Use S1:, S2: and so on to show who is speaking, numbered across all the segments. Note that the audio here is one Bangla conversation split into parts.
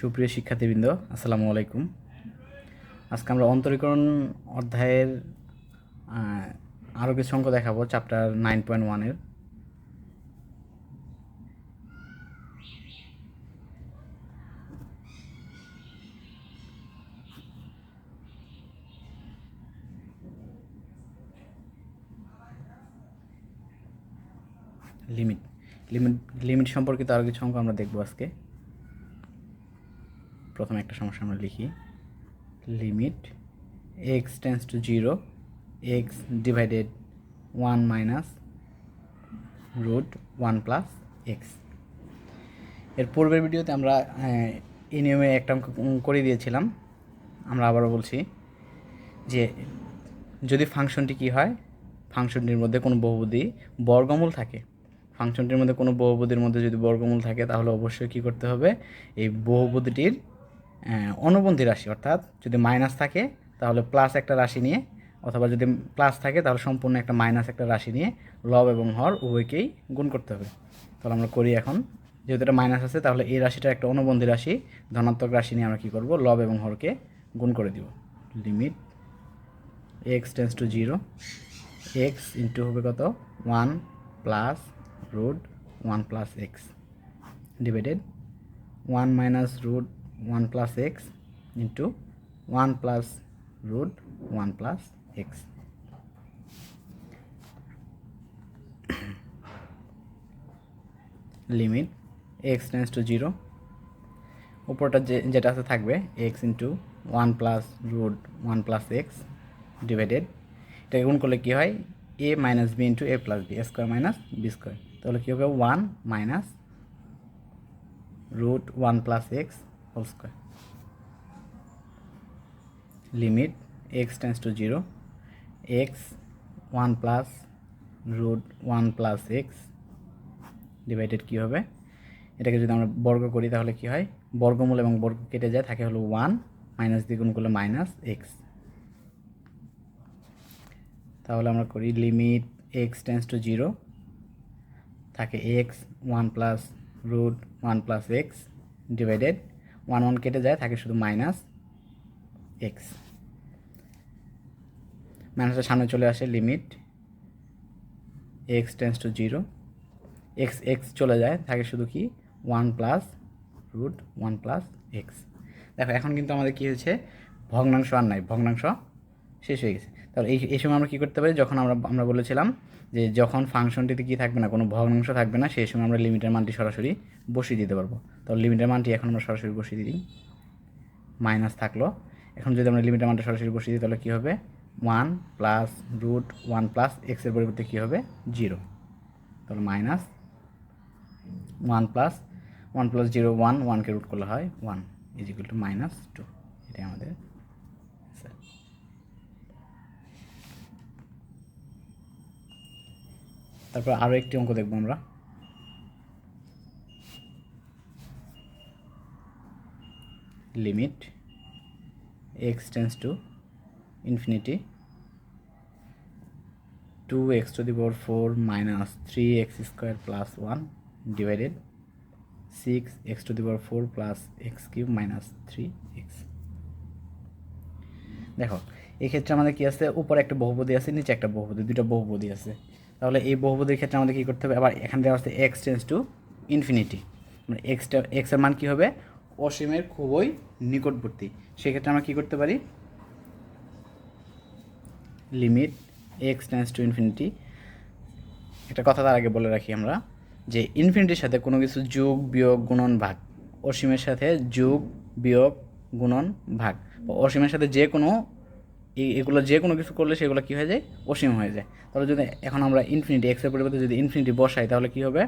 S1: সুপ্রিয় শিক্ষার্থীবৃন্দ, আসসালামু আলাইকুম। আজকে আমরা অন্তরীকরণ অধ্যায়ের আরও কিছু অঙ্ক দেখাবো, চ্যাপ্টার 9.1-এর। লিমিট লিমিট লিমিট সম্পর্কিত আরও কিছু অঙ্ক আমরা দেখব আজকে। প্রথমে একটা সমস্যা আমরা লিখি। Limit x tends to 0 x divided 1 minus root 1 plus x. এর পূর্বের ভিডিওতে আমরা এই নিয়মে একটা অঙ্ক করে দিয়েছিলাম। আমরা আবারও বলছি যে যদি ফাংশনটি কী হয়, ফাংশনটির মধ্যে কোনো বহুপদী বর্গমূল থাকে, ফাংশনটির মধ্যে কোনো বহুপদীর মধ্যে যদি বর্গমূল থাকে, তাহলে অবশ্যই কী করতে হবে, এই বহুপদীটির অনুবন্ধী রাশি, অর্থাৎ যদি মাইনাস থাকে তাহলে প্লাস একটা রাশি নিয়ে, অথবা যদি প্লাস থাকে তাহলে সম্পূর্ণ একটা মাইনাস একটা রাশি নিয়ে লব এবং হর উভয়কেই গুণ করতে হবে। তাহলে আমরা করি। এখন যেহেতু এটা মাইনাস আছে, তাহলে এই রাশিটা একটা অনুবন্ধী রাশি, ধনাত্মক রাশি নিয়ে আমরা কী করব, লব এবং হরকে গুণ করে দিব। Limit x tends to 0 x into হবে কত, 1 plus root 1 plus x divided 1 minus root 1 plus x into 1 plus root 1 plus x. Limit x tends to 0, উপরটা যেটা আছে থাকবে x into 1 plus root 1 plus x divided, এটাকে গুণ করলে কী হয়, a minus B into A plus B, square minus B square. তাহলে কী হবে, 1 minus root 1 plus x whole square. Limit x tends to 0 x 1 plus root 1 plus x divided কী হবে, এটাকে যদি আমরা বর্গ করি তাহলে কী হয়, বর্গমূল এবং বর্গ কেটে যায়, থাকে হলো 1, মাইনাস দিয়ে গুণ করলে মাইনাস এক্স। তাহলে আমরা করি লিমিট x টেন্স টু 0 থাকে x 1 plus root 1 plus x divided 1 1 কেটে যায়, থাকে শুধু মাইনাস এক্স। মাইনাসের সামনে চলে আসে, limit x tends to 0 x চলে যায়, থাকে শুধু কি 1 প্লাস রুট 1 প্লাস এক্স। দেখো এখন কিন্তু আমাদের কী হয়েছে, ভগ্নাংশ আর নাই, ভগ্নাংশ শেষ হয়ে গেছে। তাহলে এই সময় আমরা কী করতে পারি, যখন আমরা বলেছিলাম যে যখন ফাংশনটিতে কী থাকবে না, কোনো ভগ্নাংশ থাকবে না, সেই সময় আমরা লিমিটের মানটি সরাসরি বসিয়ে দিতে পারবো। তাহলে লিমিটের মানটি এখন আমরা সরাসরি বসিয়ে দিই, মাইনাস থাকলো। এখন যদি আমরা লিমিটের মানটা সরাসরি বসিয়ে দিই তাহলে কী হবে, 1 প্লাস রুট 1 প্লাস এক্সের পরিবর্তে কী হবে, 0। তাহলে মাইনাস 1 প্লাস 0 1 1কে রুট করলে হয় 1 ইজ ইকুয়াল টু মাইনাস 2। এটাই আমাদের স্যার। তারপর আরও একটি অঙ্ক দেখব আমরা। Limit x tends to infinity 2x two the power 4 minus 3x square plus 1 divided 6x two the power 4 plus x cube minus 3x। দেখো এক্ষেত্রে আমাদের কী আছে, উপরে একটা বহুপদী আছে, নিচে একটা বহুপদী, দুটো বহুপদী আছে। তাহলে এই বহুপদীর ক্ষেত্রে আমাদের কী করতে হবে, আবার এখান দেওয়া আছে x টেন্স টু ইনফিনিটি, মানে এক্সের মান কী হবে, অসীমের খুবই নিকটবর্তী। সেক্ষেত্রে আমরা কী করতে পারি, limit x tends to infinity. একটা কথা তার আগে বলে রাখি আমরা, যে ইনফিনিটির সাথে কোনো কিছু যোগ বিয়োগ গুণন ভাগ, অসীমের সাথে যোগ বিয়োগ গুণন ভাগ, অসীমের সাথে যে কোনো এগুলো যে কোনো কিছু করলে সেগুলো কী হয়ে যায়, অসীম হয়ে যায়। তাহলে যদি এখন আমরা ইনফিনিটি এক্সের পরিবর্তে যদি ইনফিনিটি বসাই তাহলে কী হবে,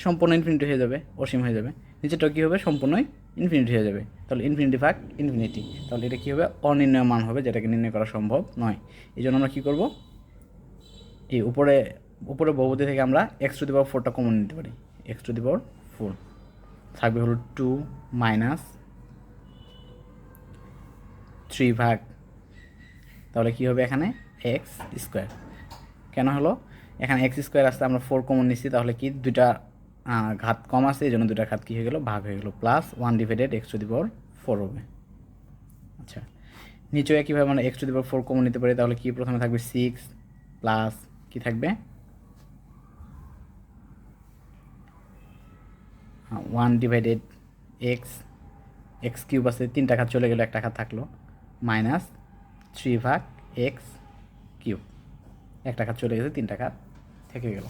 S1: সম্পূর্ণ ইনফিনিটি হয়ে যাবে, অসীম হয়ে যাবে। নিচেটাও কী হবে, সম্পূর্ণই ইনফিনিটি হয়ে যাবে। তাহলে ইনফিনিটি ভাগ ইনফিনিটি, তাহলে এটা কী হবে, অনির্ণয় মান হবে, যেটাকে নির্ণয় করা সম্ভব নয়। এই জন্য আমরা কী করব, এই উপরে বহুপদী থেকে আমরা এক্স টু দি পাওয়ার 4টা কমন নিতে পারি। এক্স টু দি পাওয়ার 4 থাকবে হলো 2 মাইনাস 3 ভাগ, তাহলে কী হবে এখানে এক্স স্কোয়ার। কেন হলো, এখানে এক্স স্কোয়ার আসতে আমরা 4 কমন নিচ্ছি, তাহলে কি দুইটা ঘাত কম আছে, এই জন্য দুটা ঘাত কী হয়ে গেল, ভাগ হয়ে গেল, plus 1 divided x to the power 4 হবে। আচ্ছা, নিচেও একইভাবে আমরা x to the power 4 common নিতে পারি, তাহলে কি প্রথমে থাকবে 6 প্লাস কি থাকবে 1 ডিভাইডেড x কিউব আছে, 3টা ঘাত চলে গেল, একটা ঘাত থাকলো, মাইনাস 3 ভাগ x কিউব, একটা ঘাত চলে গেছে, 3টা ঘাত থেকে গেল।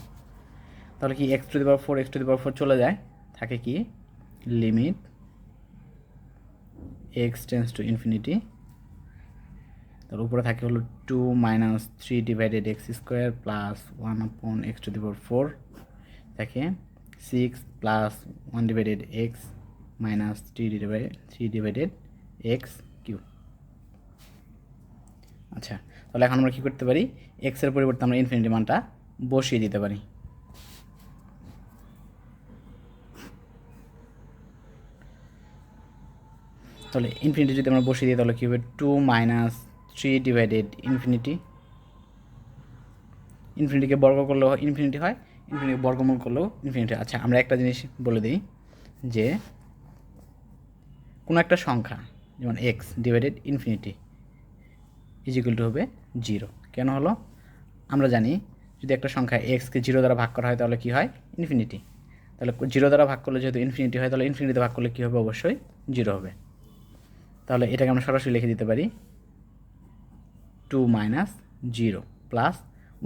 S1: তাহলে কি x to the power 4 x to the power 4 চলে যায়, থাকে কি limit x tends to infinity, তার উপরে থাকে হলো 2 minus 3 divided x square plus 1 upon x to the power 4 থাকে 6 plus 1 divided x minus 3 divided x cube. আচ্ছা, তাহলে এখন আমরা কী করতে পারি, x এর পরিবর্তে আমরা ইনফিনিটি মানটা বসিয়ে দিতে পারি। তাহলে ইনফিনিটি যদি আমরা বসিয়ে দিই তাহলে কী হবে, 2 মাইনাস 3 ডিভাইডেড ইনফিনিটিকে বর্গ করলেও ইনফিনিটি হয়, ইনফিনিটিকে বর্গমূল করলেও ইনফিনিটি। আচ্ছা, আমরা একটা জিনিস বলে দিই যে কোনো একটা সংখ্যা যেমন x divided infinity is equal two হবে 0। কেন হলো, আমরা জানি যদি একটা সংখ্যা এক্সকে 0 দ্বারা ভাগ করা হয় তাহলে কী হয়, ইনফিনিটি। তাহলে 0 দ্বারা ভাগ করলে যেহেতু ইনফিনিটি হয়, তাহলে ইনফিনিটিতে ভাগ করলে কী হবে, অবশ্যই 0 হবে। তাহলে এটাকে আমরা সরাসরি লিখে দিতে পারি 2 মাইনাস 0 প্লাস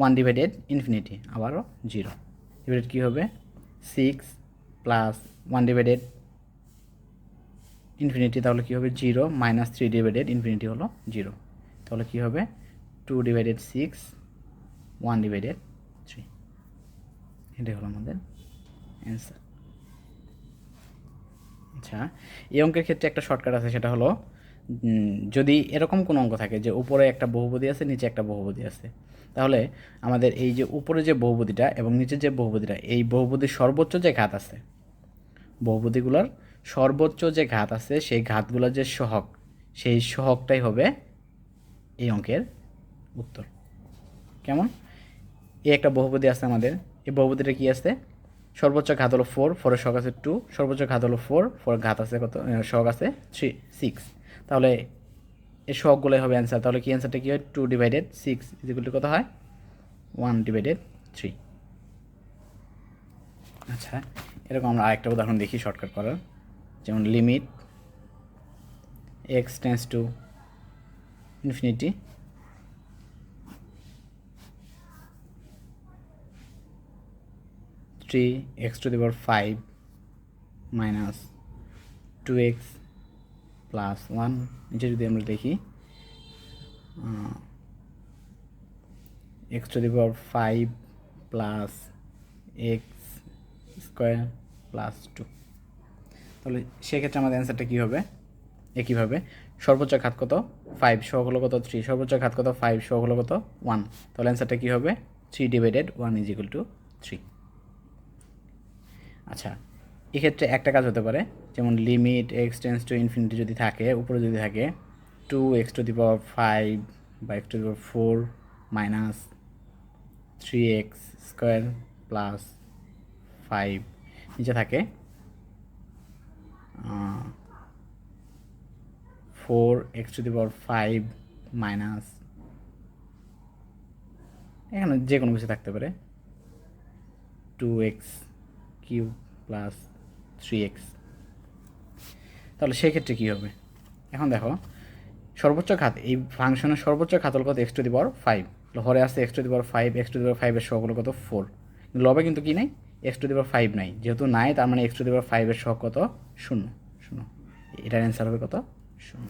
S1: 1 ডিভাইডেড ইনফিনিটি, আবারও 0 ডিভাইডেড কী হবে 6 প্লাস 1 ডিভাইডেড ইনফিনিটি, তাহলে কী হবে 0 মাইনাস 3 ডিভাইডেড ইনফিনিটি হলো 0, তাহলে কী হবে 2 ডিভাইডেড 6 1 ডিভাইডেড 3, এটাই হলো আমাদের অ্যান্সার। আচ্ছা, এই অঙ্কের ক্ষেত্রে একটা শর্টকাট আছে, সেটা হলো যদি এরকম কোনো অঙ্ক থাকে যে উপরে একটা বহুপদী আছে, নিচে একটা বহুপদী আছে, তাহলে আমাদের এই যে উপরে যে বহুপদীটা এবং নিচে যে বহুপদীটা, এই বহুপদীর সর্বোচ্চ যে ঘাত আছে, বহুপদীগুলোর সর্বোচ্চ যে ঘাত আছে, সেই ঘাতগুলোর যে সহগ, সেই সহগটাই হবে এই অঙ্কের উত্তর। কেমন, এই একটা বহুপদী আছে আমাদের, এই বহুপদীটা কি আছে, সর্বোচ্চ ঘাত হলো 4, 4-এর সহগ আছে 2, সর্বোচ্চ ঘাত হলো 4, 4 ঘাত আছে কত, সহগ আছে 6, তাহলে এই সহগগুলোই হবে অ্যান্সার। তাহলে কি অ্যান্সারটা কী হয়, 2 ডিভাইডেড 6 ইজ ইকুয়াল টু কত হয়, 1 ডিভাইডেড 3। আচ্ছা, এরকম আমরা আরেকটা উদাহরণ দেখি শর্টকাট করার, যেমন limit x tends to infinity 3x two the power 5 minus 2x plus 1, নিচে যদি আমরা দেখি x to the power 5 plus x square plus 2, তাহলে সেক্ষেত্রে আমাদের অ্যান্সারটা কী হবে, একইভাবে সর্বোচ্চ ঘাত কত 5, সহগ হলো কত 3, সর্বোচ্চ ঘাত কত 5, সহগ হলো কত 1, তাহলে অ্যান্সারটা কী হবে 3 ডিভাইডেড 1 ইজ ইকুয়াল টু 3। আচ্ছা, এক্ষেত্রে একটা কাজ হতে পারে, যেমন limit x tends to infinity যদি থাকে, উপরে যদি থাকে 2x টু দি পাওয়ার 5 বা x to the power 4 minus 3x square plus 5, নিচে থাকে 4x two the power 5 minus, এখানে যে কোনো কিছু থাকতে পারে 2x কিউব প্লাস 3x, তাহলে সেক্ষেত্রে কী হবে, এখন দেখো সর্বোচ্চ ঘাত, এই ফাংশনের সর্বোচ্চ ঘাত হল কত, x টু দি পাওয়ার 5, হরে আসছে x to the power 5, x to the power 5-এর সহগ হলো কত 4, লবে কিন্তু কি নাই, x টু দি পাওয়ার 5 নাই, যেহেতু নাই তার মানে x টু দি পাওয়ার 5-এর সহগ কত 0, এটার অ্যান্সার হবে কত 0।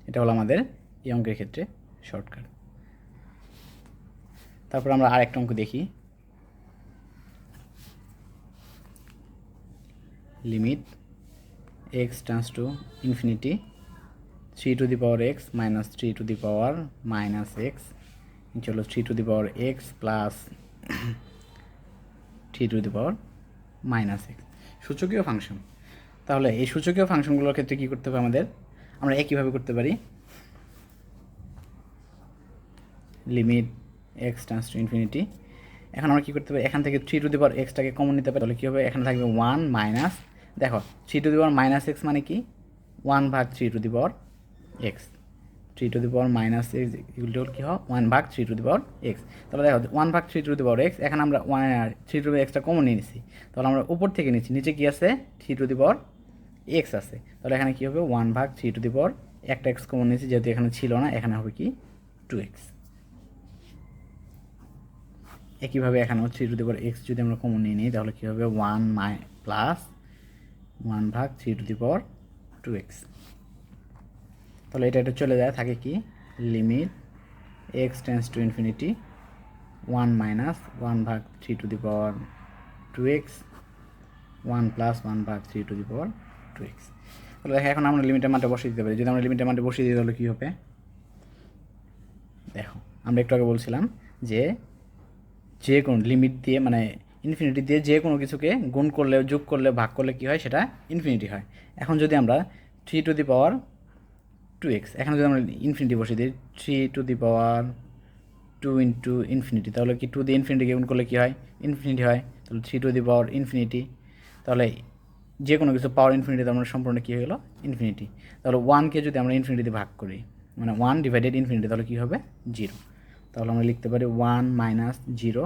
S1: এটা হলো আমাদের এই অঙ্কের ক্ষেত্রে শর্টকাট। তারপর আমরা আরেকটা অঙ্ক দেখি, limit x tends to infinity 3 two the power x minus 3 two the power minus x, চলো 3 two the power x plus 3 two the power minus x, সূচকীয় ফাংশন। তাহলে এই সূচকীয় ফাংশনগুলোর ক্ষেত্রে কী করতে হবে আমাদের, আমরা একইভাবে করতে পারি, limit x tends to infinity এখন আমরা কী করতে পারি, এখান থেকে 3x কমন নিতে পারি, তাহলে কী হবে, এখানে থাকবে 1 মাইনাস, দেখো 3 - x মানে কি 1/3x, 3 ইকুয়াল কী হয় 1/3x। তাহলে দেখো 1/3x, এখন আমরা 3x কমন নিয়ে নিচ্ছি, তাহলে আমরা উপর থেকে নিচ্ছি, নিচে কী আছে 3x আছে, তাহলে এখানে কী হবে 1/3 একটা x কমন নিয়েছি, যেহেতু এখানে ছিল না, এখানে হবে কি 2x। একইভাবে এখানেও 3x যদি আমরা কমন নিয়ে নিই, তাহলে কী হবে 1 প্লাস 1/3x। তাহলে এটা চলে যায়, থাকে কি limit x tends to infinity 1 minus 1/3x 1 plus 1/3x। তাহলে দেখো এখন আমরা লিমিটের মানটা বসিয়ে দিতে পারি। যদি আমরা লিমিটের মানটা বসিয়ে দিই তাহলে কী হবে, দেখো আমরা একটু আগে বলছিলাম যে কোনো লিমিট দিয়ে মানে ইনফিনিটি দিয়ে যে কোনো কিছুকে গুণ করলে, যোগ করলে, ভাগ করলে কী হয়, সেটা ইনফিনিটি হয়। এখন যদি আমরা 3/2x, এখানে যদি আমরা ইনফিনিটি বসিয়ে দিই 3/2 ইন্টু ইনফিনিটি, তাহলে কি 2 দিয়ে ইনফিনিটিকে গুণ করলে কী হয়, ইনফিনিটি হয়। তাহলে 3/ইনফিনিটি, তাহলে যে কোনো কিছু পাওয়ার ইনফিনিটি আমরা সম্পূর্ণ কী হয়ে গেলো, ইনফিনিটি। তাহলে 1কে যদি আমরা ইনফিনিটিতে ভাগ করি, মানে 1/ইনফিনিটি, তাহলে কী হবে 0। তাহলে আমরা লিখতে পারি 1 মাইনাস 0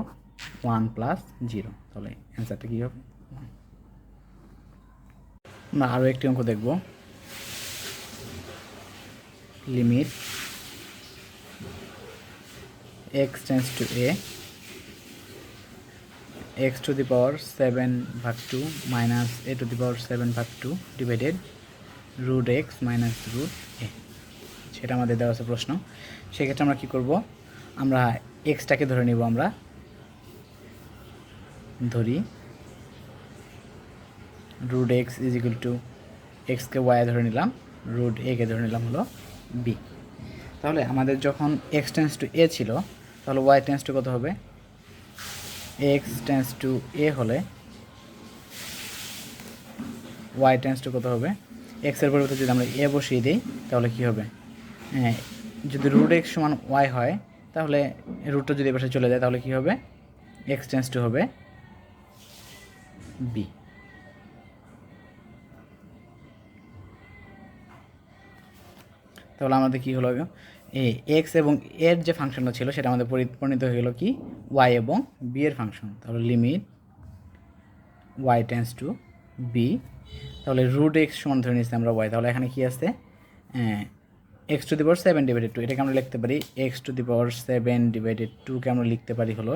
S1: 1 প্লাস 0, তাহলে অ্যান্সারটা কী হবে 1। আমরা আরও একটি অঙ্ক দেখব, limit x tends two a x⁻7/2 minus a⁻7/2 divided √x minus √a, সেটা আমাদের দেওয়া আছে প্রশ্ন। সেক্ষেত্রে আমরা কী করব, আমরা এক্সটাকে ধরে নিব, আমরা ধরি √x ইজ ইকুয়াল টু এক্সকে ওয়াই ধরে নিলাম, √a-কে ধরে নিলাম হলো b। তাহলে আমাদের যখন x টেন্স টু a ছিল, তাহলে y টেন্স টু কত হবে, x টেন্স টু a হলে y টেন্স টু কত হবে, x এর পরিবর্তে যদি আমরা a বসিয়ে দিই তাহলে কী হবে, যদি √x সমান y হয়, তাহলে রুটটা যদি এপাশে চলে যায় তাহলে কী হবে, x টেন্স টু হবে b। তাহলে আমাদের কী হলো, এক্স এবং এর যে ফাংশনটা ছিল সেটা আমাদের পরিণত হয়ে গেলো কি ওয়াই এবং বি এর ফাংশন। তাহলে limit y tends to B, তাহলে √x সমান ধরে নিচ্ছি আমরা ওয়াই, তাহলে এখানে কী আছে x⁻7 ডিভাইডেড 2, এটাকে আমরা লিখতে পারি x⁻7 ডিভাইডেড 2কে আমরা লিখতে পারি হলো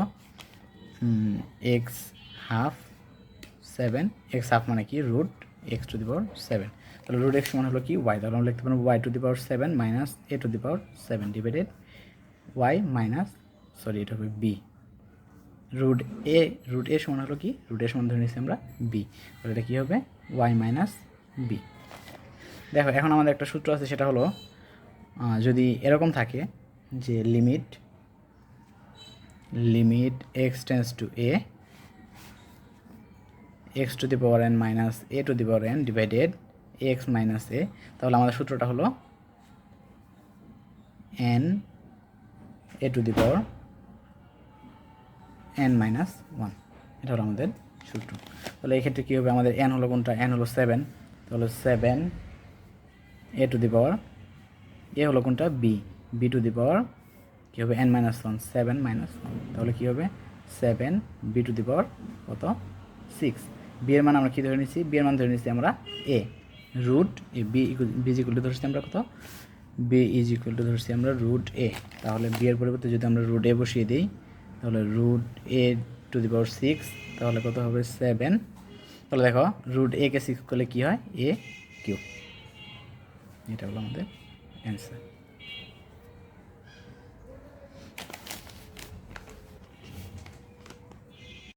S1: x⁻7, x⁻, মানে কি √x⁻7, তাহলে √x সমান হলো কি y, তাহলে আমরা লিখতে পারবো y⁻7 minus a⁻7 divided y minus, sorry এটা হবে b, √a সমান হলো কি, √a সমান ধরে নিচ্ছি আমরা b, তাহলে এটা কী হবে y মাইনাস b। দেখো এখন আমাদের একটা সূত্র আছে, সেটা হলো যদি এরকম থাকে যে limit x tends two a x⁻n minus a⁻n divided x minus a, তাহলে আমাদের সূত্রটা হলো n a⁻n মাইনাস 1, এটা হলো আমাদের সূত্র। তাহলে এই ক্ষেত্রে কী হবে, আমাদের n হলো কোনটা, n হলো 7, তাহলে 7 a হলো কোনটা b কী হবে n মাইনাস 1, 7 মাইনাস 1, তাহলে কী হবে 7 কত 6। বি এর মান আমরা কী ধরে নিচ্ছি, বি এর মান ধরে নিচ্ছি আমরা a, B is equal to ধরছি আমরা কত, বি ইজ ইকুয়াল টু ধরছি আমরা √a, তাহলে বি এর পরিবর্তে যদি আমরা √a বসিয়ে দিই তাহলে √a⁻6, তাহলে কত হবে 7, তাহলে দেখো √a-কে 6 করলে কী হয় a কিউব, এটা হলো আমাদের অ্যান্সার।